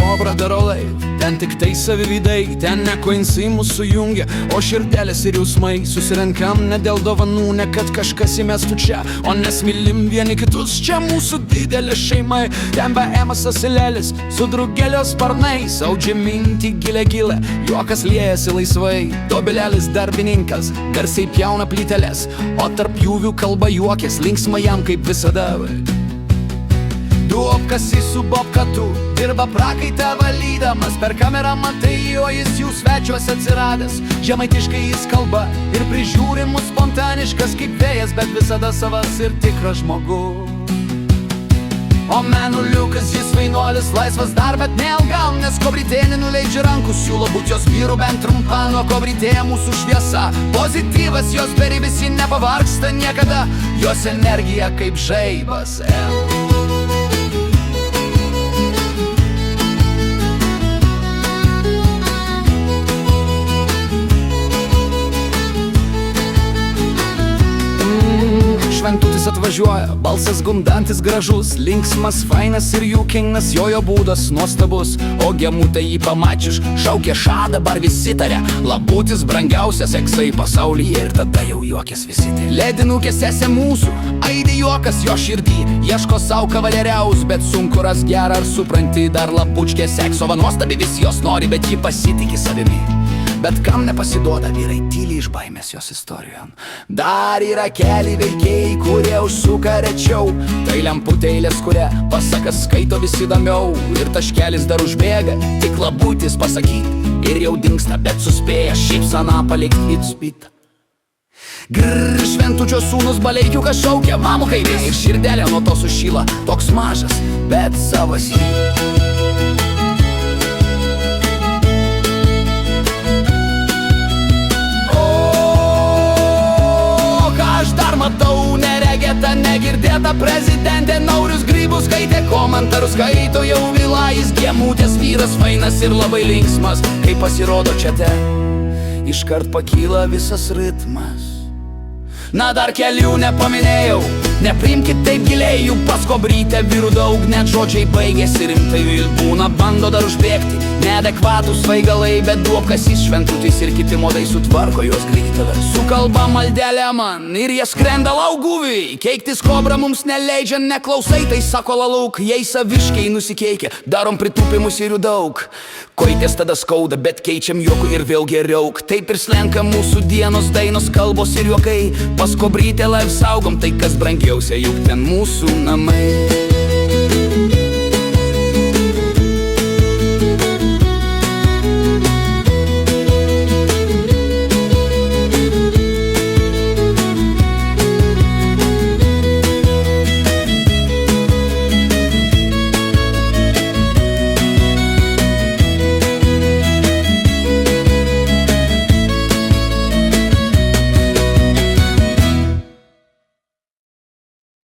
kobra darolai. Ten tik tai savividai, ten ne koinsai mūsų jungia, o širdelės ir jausmai. Susirenkam ne dėl dovanų, ne kad kažkas įmestų čia, o nes mylim vieni kitus, čia mūsų didelė šeima. Ten BM'as asilėlis su drugelio sparnais, audžia mintį gilę, juokas liejasi laisvai. Dobilelis darbininkas, garsiai pjauna plyteles, o tarp pjūvių kalba juokės, linksma jam kaip visada. Du apkasi su bobkatu, dirba prakaitą valydamas, per kamerą matai jo, jis jų svečiuose atsiradęs. Žemaitiškai jis kalba ir prižiūri mus spontaniškas kaip vėjas, bet visada savas ir tikras žmogus. O menuliukas jis vainuolis, laisvas dar, bet neilgam, nes kobrytė nenuleidžia rankų, siūlo būt jos vyru bent trumpą, nuo kobrytė mūsų šviesa. Pozityvas jos beribis, ji nepavargsta niekada, jos energija kaip žaibas. Šventutis atvažiuoja, balsas gundantis gražus, linksmas, fainas ir juokingas, jojo būdas nuostabus. O gemutė jį pamačius, šaukė ša, dabar visi taria, labutis brangiausias eksai pasaulyje, ir tada jau juokės visi tai. Ledinukės ese mūsų, aidi juokas jo širdį, ieško savo kavaleriaus, bet sunku ras gerą, ar supranti, dar labučkė sekso, va nuostabi visi jos nori, bet ji pasitiki savimi. Bet kam nepasiduoda, vyrai tyliai iš baimės jos istorijon. Dar yra keli veikėjai, kurie užsuka rečiau, tai lemputė eilės, kuria pasakas skaito vis įdomiau. Ir taškelis dar užbėga, tik labutis pasakyt, ir jau dingsta, bet suspėja šypsaną palikti it spyt. Grrr, Šventučio sūnus Baleikiukas šaukia, mamų kairės, ir širdelė nuo to sušyla, toks mažas, bet savas jį. Matau neregėta, negirdėta prezidentė, naurius grybus skaitė, komentarus skaito jau vila, jis gemutės vyras, fainas ir labai linksmas, kai pasirodo čiate, iškart pakyla visas ritmas. Na dar kelių nepaminėjau, nepriimkit taip giliai, jų pas kobrytę vyrų daug, net žodžiai baigėsi rimtai, jis būna bando dar užbėgti, neadekvatus svaigalai, bet duobkasys Šventutis ir kiti modai sutvarko juos greitai. Sukalba maldelė man ir jie skrenda lauguviai, keiktis kobra mums neleidžia, neklausai, tai sako lalauk, jei saviškai nusikeikia, darom pritūpimus ir jų daug. Koitės tada skauda, bet keičiam juoku ir vėl geriau, taip ir slenka mūsų dienos, dainos, kalbos ir juokai. Pas kobrytę laif saugom, tai kas brangiausia, juk ten mūsų namai.